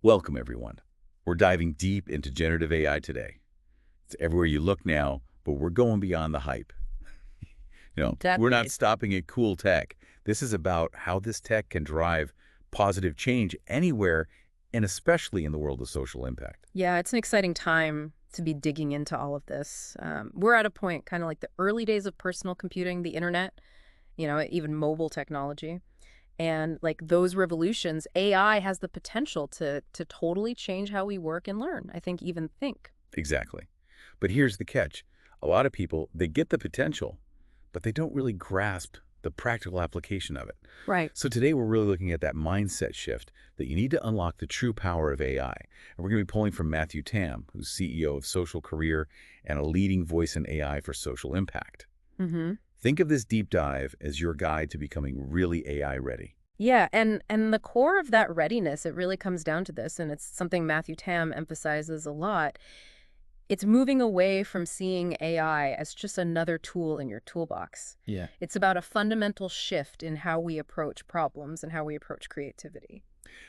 Welcome, everyone. We're diving deep into generative AI today. It's everywhere you look now, but we're going beyond the hype. We're not Definitely. stopping at cool tech. This is about how this tech can drive positive change anywhere, and especially in the world of social impact. Yeah, it's an exciting time to be digging into all of this. We're at a point, kind of like the early days of personal computing, the internet, even mobile technology. And like those revolutions, AI has the potential to totally change how we work and learn, I think, even think. Exactly. But here's the catch. A lot of people, they get the potential, but they don't really grasp the practical application of it. Right. So today we're really looking at that mindset shift that you need to unlock the true power of AI. And we're going to be pulling from Matthew Tam, who's CEO of Social Career and a leading voice in AI for social impact. Mm-hmm. Think of this deep dive as your guide to becoming really AI ready. Yeah, and the core of that readiness, it really comes down to this, and it's something Matthew Tam emphasizes a lot. It's moving away from seeing AI as just another tool in your toolbox. Yeah. It's about a fundamental shift in how we approach problems and how we approach creativity.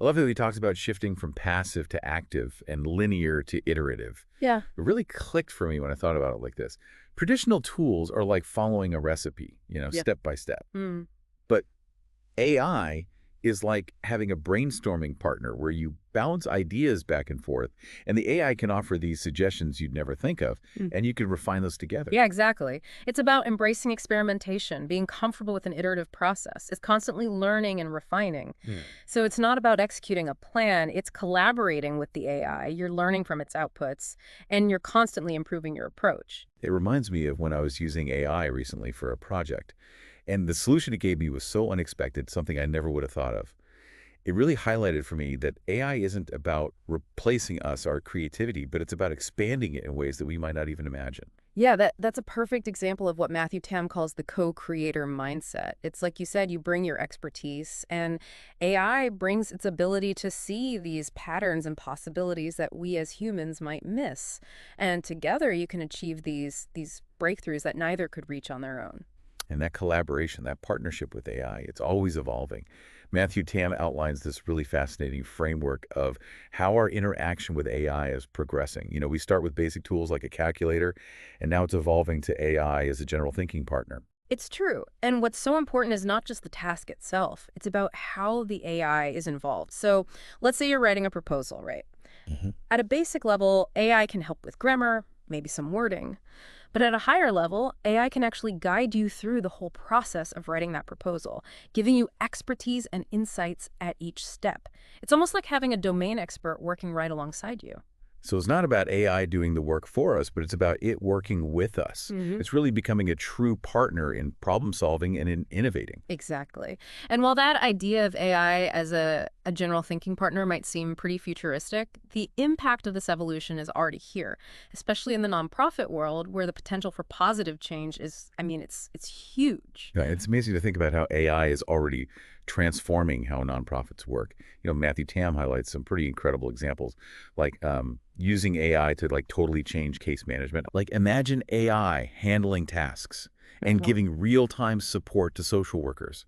I love that he talks about shifting from passive to active and linear to iterative. Yeah. It really clicked for me when I thought about it like this. Traditional tools are like following a recipe, Yeah. step by step. Mm. But AI is like having a brainstorming partner where you bounce ideas back and forth, and the AI can offer these suggestions you'd never think of, Mm. and you can refine those together. Yeah, exactly. It's about embracing experimentation, being comfortable with an iterative process. It's constantly learning and refining. Yeah. So it's not about executing a plan, it's collaborating with the AI. You're learning from its outputs, and you're constantly improving your approach. It reminds me of when I was using AI recently for a project, and the solution it gave me was so unexpected, something I never would have thought of. It really highlighted for me that AI isn't about replacing us, our creativity, but it's about expanding it in ways that we might not even imagine. Yeah, that's a perfect example of what Matthew Tam calls the co-creator mindset. It's like you said, you bring your expertise, and AI brings its ability to see these patterns and possibilities that we as humans might miss. And together you can achieve these breakthroughs that neither could reach on their own. And that collaboration, that partnership with AI, it's always evolving. Matthew Tam outlines this really fascinating framework of how our interaction with AI is progressing. We start with basic tools like a calculator, and now it's evolving to AI as a general thinking partner. It's true. And what's so important is not just the task itself. It's about how the AI is involved. So let's say you're writing a proposal, right? Mhm. At a basic level, AI can help with grammar, maybe some wording. But at a higher level, AI can actually guide you through the whole process of writing that proposal, giving you expertise and insights at each step. It's almost like having a domain expert working right alongside you. So it's not about AI doing the work for us, but it's about it working with us. Hmm. It's really becoming a true partner in problem solving and in innovating. Exactly. And while that idea of AI as a general thinking partner might seem pretty futuristic, the impact of this evolution is already here, especially in the nonprofit world where the potential for positive change is, I mean, it's huge. Yeah, it's amazing to think about how AI is already transforming how nonprofits work. Matthew Tam highlights some pretty incredible examples, like using AI to totally change case management. Like imagine AI handling tasks and Mhm. giving real-time support to social workers,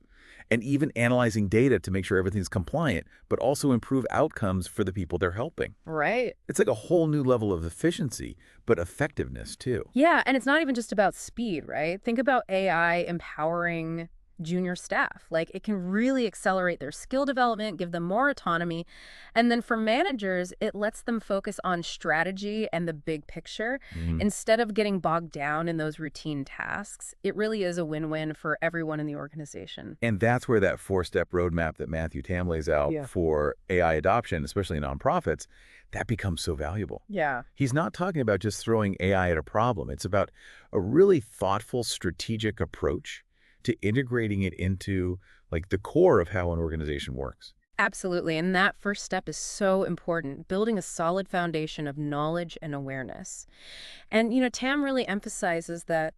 and even analyzing data to make sure everything's compliant, but also improve outcomes for the people they're helping. Right. It's like a whole new level of efficiency, but effectiveness too. Yeah, and it's not even just about speed, right? Think about AI empowering junior staff. Like it can really accelerate their skill development, give them more autonomy. And then for managers, it lets them focus on strategy and the big picture Mhm. instead of getting bogged down in those routine tasks. It really is a win-win for everyone in the organization. And that's where that four-step roadmap that Matthew Tam lays out Yeah. for AI adoption, especially in nonprofits, that becomes so valuable. Yeah. He's not talking about just throwing AI at a problem. It's about a really thoughtful, strategic approach to integrating it into the core of how an organization works. Absolutely. And that first step is so important, building a solid foundation of knowledge and awareness. And, Tam really emphasizes that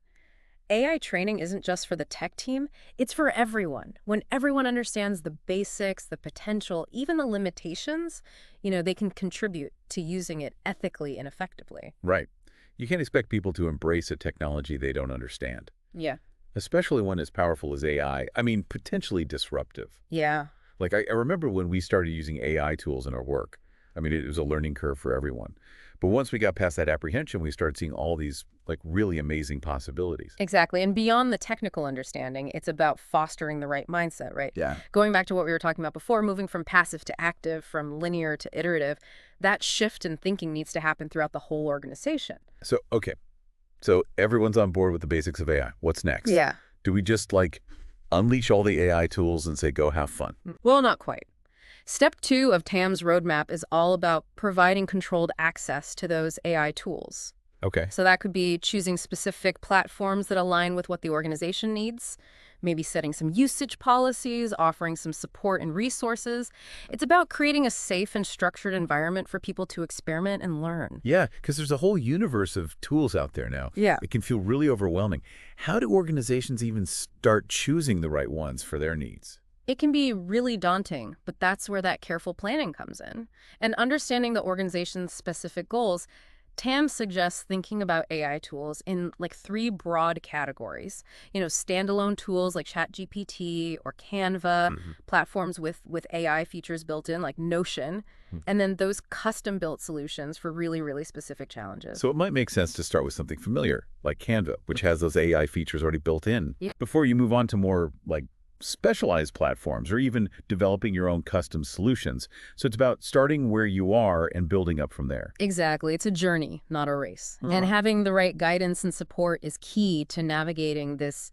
AI training isn't just for the tech team, it's for everyone. When everyone understands the basics, the potential, even the limitations, they can contribute to using it ethically and effectively. Right. You can't expect people to embrace a technology they don't understand, Yeah. especially one as powerful as AI. I mean, potentially disruptive. Yeah. I remember when we started using AI tools in our work, I mean, it was a learning curve for everyone. But once we got past that apprehension, we started seeing all these like really amazing possibilities. Exactly. And beyond the technical understanding, it's about fostering the right mindset, right? Yeah. Going back to what we were talking about before, moving from passive to active, from linear to iterative, that shift in thinking needs to happen throughout the whole organization. So, okay. So everyone's on board with the basics of AI. What's next? Yeah. Do we just like unleash all the AI tools and say, go have fun? Well, not quite. Step 2 of TAM's roadmap is all about providing controlled access to those AI tools. Okay. So that could be choosing specific platforms that align with what the organization needs, maybe setting some usage policies, offering some support and resources. It's about creating a safe and structured environment for people to experiment and learn. Yeah, because there's a whole universe of tools out there now. Yeah. It can feel really overwhelming. How do organizations even start choosing the right ones for their needs? It can be really daunting, but that's where that careful planning comes in. And understanding the organization's specific goals, TAM suggests thinking about AI tools in like 3 broad categories. Standalone tools like ChatGPT or Canva, platforms with AI features built in like Notion, and then those custom-built solutions for really, really specific challenges. So it might make sense to start with something familiar, like Canva, which has those AI features already built in, Yeah. before you move on to more like specialized platforms or even developing your own custom solutions. So it's about starting where you are and building up from there. Exactly. It's a journey, not a race. And having the right guidance and support is key to navigating this,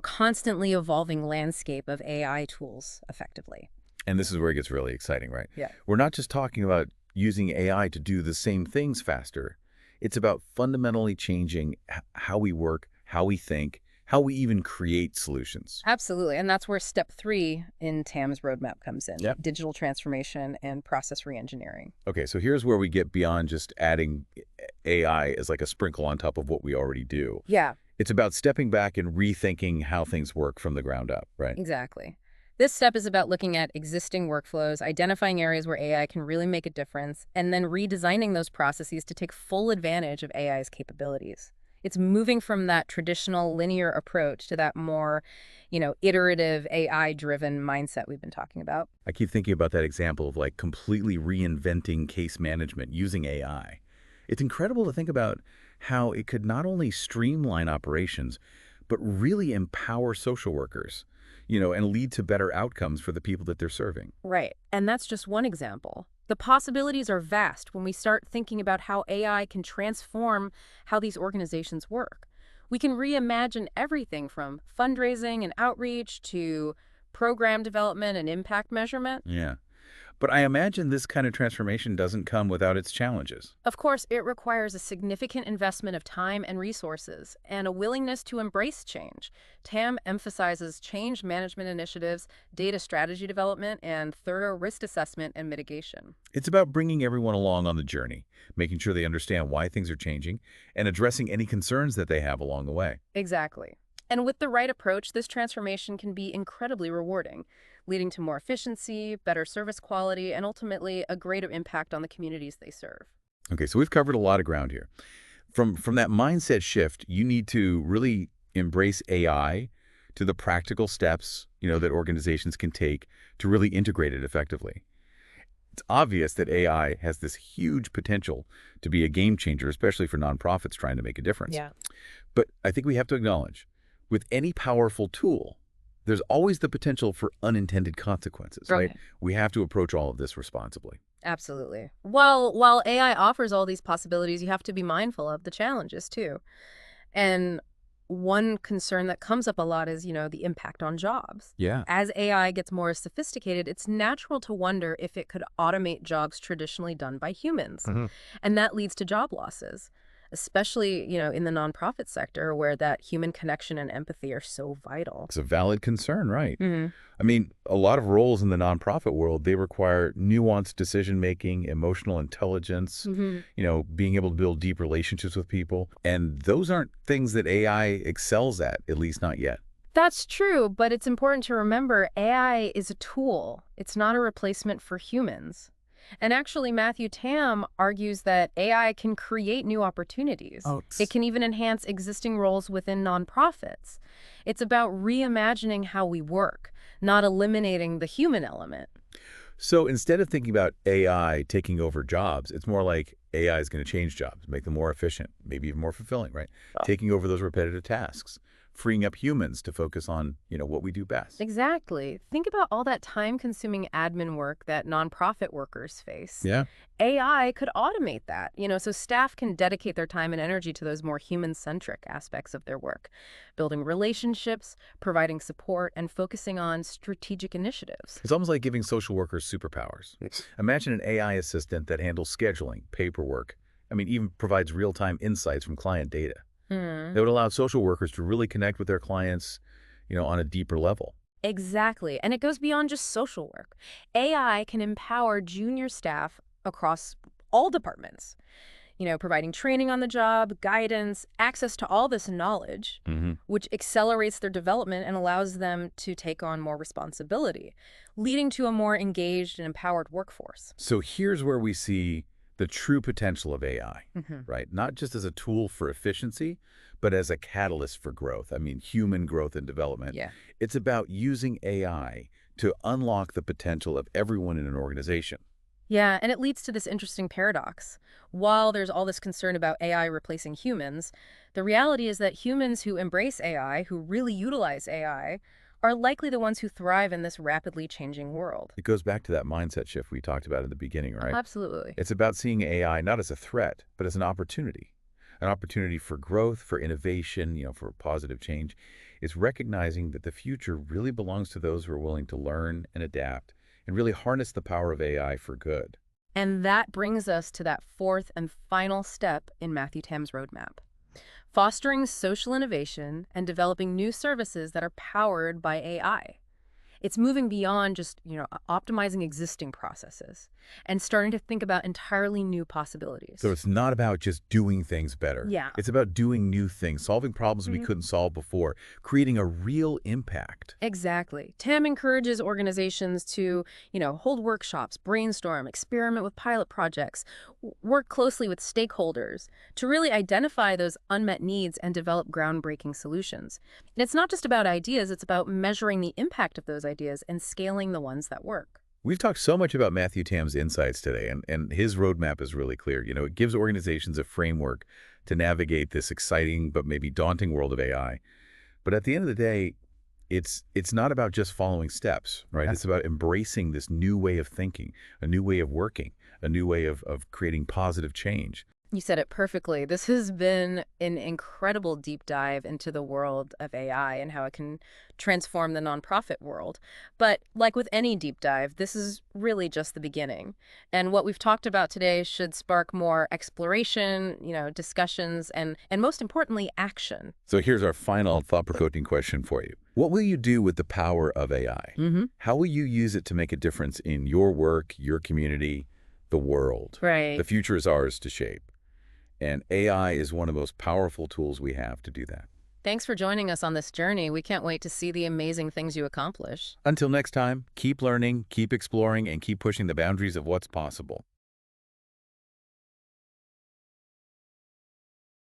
constantly evolving landscape of AI tools effectively. And this is where it gets really exciting, right? Yeah. We're not just talking about using AI to do the same things faster. It's about fundamentally changing how we work, how we think, how we even create solutions. Absolutely. And that's where step 3 in TAM's roadmap comes in. Yep. Digital transformation and process reengineering. Okay, so here's where we get beyond just adding AI as like a sprinkle on top of what we already do. Yeah, It's about stepping back and rethinking how things work from the ground up, right? exactly. This step is about looking at existing workflows, identifying areas where AI can really make a difference, and then redesigning those processes to take full advantage of AI's capabilities. It's moving from that traditional linear approach to that more, iterative AI-driven mindset we've been talking about. I keep thinking about that example of like completely reinventing case management using AI. It's incredible to think about how it could not only streamline operations, but really empower social workers, and lead to better outcomes for the people that they're serving. Right. And that's just one example. The possibilities are vast when we start thinking about how AI can transform how these organizations work. We can reimagine everything from fundraising and outreach to program development and impact measurement. Yeah. But I imagine this kind of transformation doesn't come without its challenges. Of course, it requires a significant investment of time and resources and a willingness to embrace change. TAM emphasizes change management initiatives, data strategy development, and thorough risk assessment and mitigation. It's about bringing everyone along on the journey, making sure they understand why things are changing, and addressing any concerns that they have along the way. Exactly. And with the right approach, this transformation can be incredibly rewarding, leading to more efficiency, better service quality, and ultimately a greater impact on the communities they serve. Okay, so we've covered a lot of ground here. From that mindset shift, you need to really embrace AI to the practical steps, that organizations can take to really integrate it effectively. It's obvious that AI has this huge potential to be a game changer, especially for nonprofits trying to make a difference. Yeah. But I think we have to acknowledge, with any powerful tool, there's always the potential for unintended consequences, right? Okay. We have to approach all of this responsibly. Absolutely. While AI offers all these possibilities, you have to be mindful of the challenges too. And one concern that comes up a lot is, the impact on jobs. Yeah. As AI gets more sophisticated, it's natural to wonder if it could automate jobs traditionally done by humans. And that leads to job losses, especially, in the nonprofit sector where that human connection and empathy are so vital. It's a valid concern, right? Hmm. I mean, a lot of roles in the nonprofit world, they require nuanced decision-making, emotional intelligence, being able to build deep relationships with people. And those aren't things that AI excels at least not yet. That's true, but it's important to remember AI is a tool. It's not a replacement for humans. And actually, Matthew Tam argues that AI can create new opportunities. It can even enhance existing roles within nonprofits. It's about reimagining how we work, not eliminating the human element. So instead of thinking about AI taking over jobs, it's more like AI is going to change jobs, make them more efficient, maybe even more fulfilling, right? Taking over those repetitive tasks, freeing up humans to focus on, what we do best. Exactly. Think about all that time-consuming admin work that nonprofit workers face. Yeah. AI could automate that, so staff can dedicate their time and energy to those more human-centric aspects of their work, building relationships, providing support, and focusing on strategic initiatives. It's almost like giving social workers superpowers. Yes. Imagine an AI assistant that handles scheduling, paperwork, even provides real-time insights from client data. Hmm. That would allow social workers to really connect with their clients, on a deeper level. Exactly. And it goes beyond just social work. AI can empower junior staff across all departments, providing training on the job, guidance, access to all this knowledge, Hmm. which accelerates their development and allows them to take on more responsibility, leading to a more engaged and empowered workforce. So here's where we see the true potential of AI, Hmm. right? Not just as a tool for efficiency, but as a catalyst for growth. Human growth and development. Yeah. It's about using AI to unlock the potential of everyone in an organization. Yeah, and it leads to this interesting paradox. While there's all this concern about AI replacing humans, the reality is that humans who embrace AI, who really utilize AI, are likely the ones who thrive in this rapidly changing world. It goes back to that mindset shift we talked about in the beginning, right? Absolutely. It's about seeing AI not as a threat, but as an opportunity for growth, for innovation, for positive change. It's recognizing that the future really belongs to those who are willing to learn and adapt and really harness the power of AI for good. And that brings us to that fourth and final step in Matthew Tam's roadmap: fostering social innovation and developing new services that are powered by AI. It's moving beyond just, optimizing existing processes and starting to think about entirely new possibilities. So it's not about just doing things better. Yeah. It's about doing new things, solving problems we couldn't solve before, creating a real impact. Exactly. TAM encourages organizations to, hold workshops, brainstorm, experiment with pilot projects, work closely with stakeholders to really identify those unmet needs and develop groundbreaking solutions. And it's not just about ideas, it's about measuring the impact of those ideas and scaling the ones that work. We've talked so much about Matthew Tam's insights today, and his roadmap is really clear. It gives organizations a framework to navigate this exciting but maybe daunting world of AI. But at the end of the day, it's not about just following steps, right? Yeah. It's about embracing this new way of thinking, a new way of working, a new way of creating positive change. You said it perfectly. This has been an incredible deep dive into the world of AI and how it can transform the nonprofit world. But like with any deep dive, this is really just the beginning. And what we've talked about today should spark more exploration, discussions, and most importantly, action. So here's our final thought-provoking question for you. What will you do with the power of AI? Mm-hmm. How will you use it to make a difference in your work, your community, the world? Right. The future is ours to shape. And AI is one of the most powerful tools we have to do that. Thanks for joining us on this journey. We can't wait to see the amazing things you accomplish. Until next time, keep learning, keep exploring, and keep pushing the boundaries of what's possible.